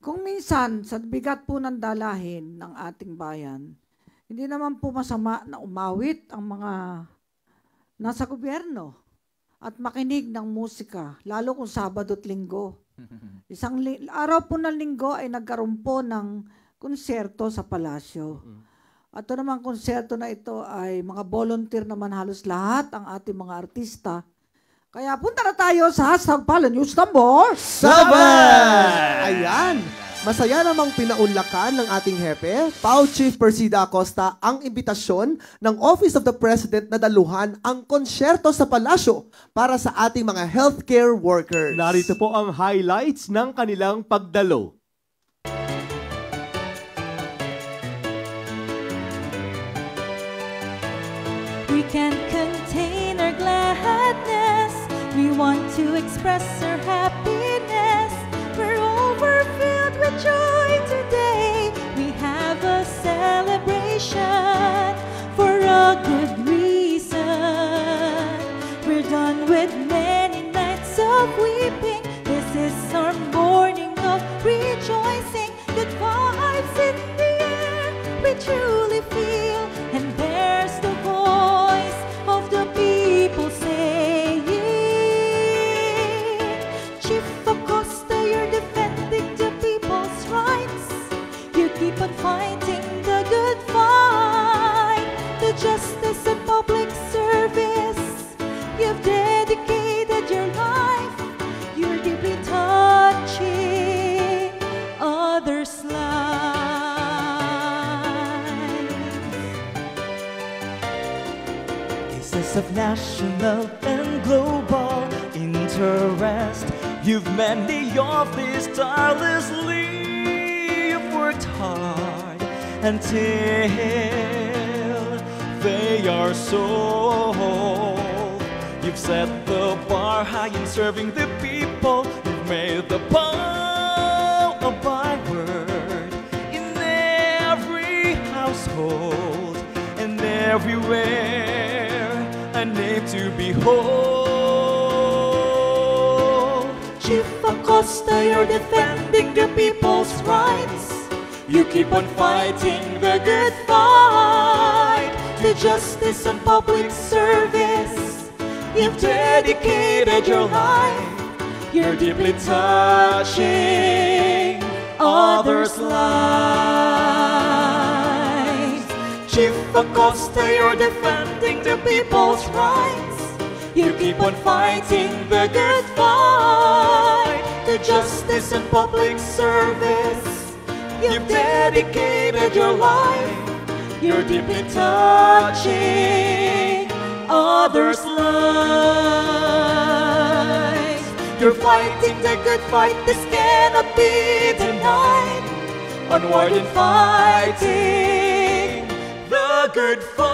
Kung minsan, sa bigat po ng dalahin ng ating bayan, hindi naman po masama na umawit ang mga nasa gobyerno at makinig ng musika, lalo kung Sabado at Linggo. Isang araw po ng Linggo ay nagkaroon po ng konserto sa palasyo. At ito naman konserto na ito ay mga volunteer naman halos lahat ang ating mga artista. Kaya punta na tayo sa hashtag Pala News number 7! Ayan! Masaya namang pinaunlakan ng ating hepe, PAO Chief Persida Acosta, ang imbitasyon ng Office of the President na daluhan ang konsyerto sa palasyo para sa ating mga healthcare workers. Narito po ang highlights ng kanilang pagdalo. We can't contain our gladness. We want to express our happiness. We're overfilled with joy today. We have a celebration for a good reason. We're done with many nights of weeping. This is our morning of rejoicing. Good vibes in the air, we truly feel. And there's the voice of the people saying, Chief Acosta, you're defending the people's rights. You keep on fighting the good fight, the justice and public service. You've dedicated your life. You're deeply touching others' lives. Cases of national and global interest. You've many of these tirelessly worked hard until they are solved. You've set the bar high in serving the people. You've made the PAO a byword in every household and everywhere, a name to behold. Chief Acosta, you're defending the people's rights. You keep on fighting the good fight, the justice and public service. You've dedicated your life. You're deeply touching others' lives. Chief Acosta, you're defending the people's rights. You keep on fighting the good fight, the justice and public service. You've dedicated your life. You're deeply touching others' lives. You're fighting the good fight. This cannot be denied. Onward and fighting the good fight.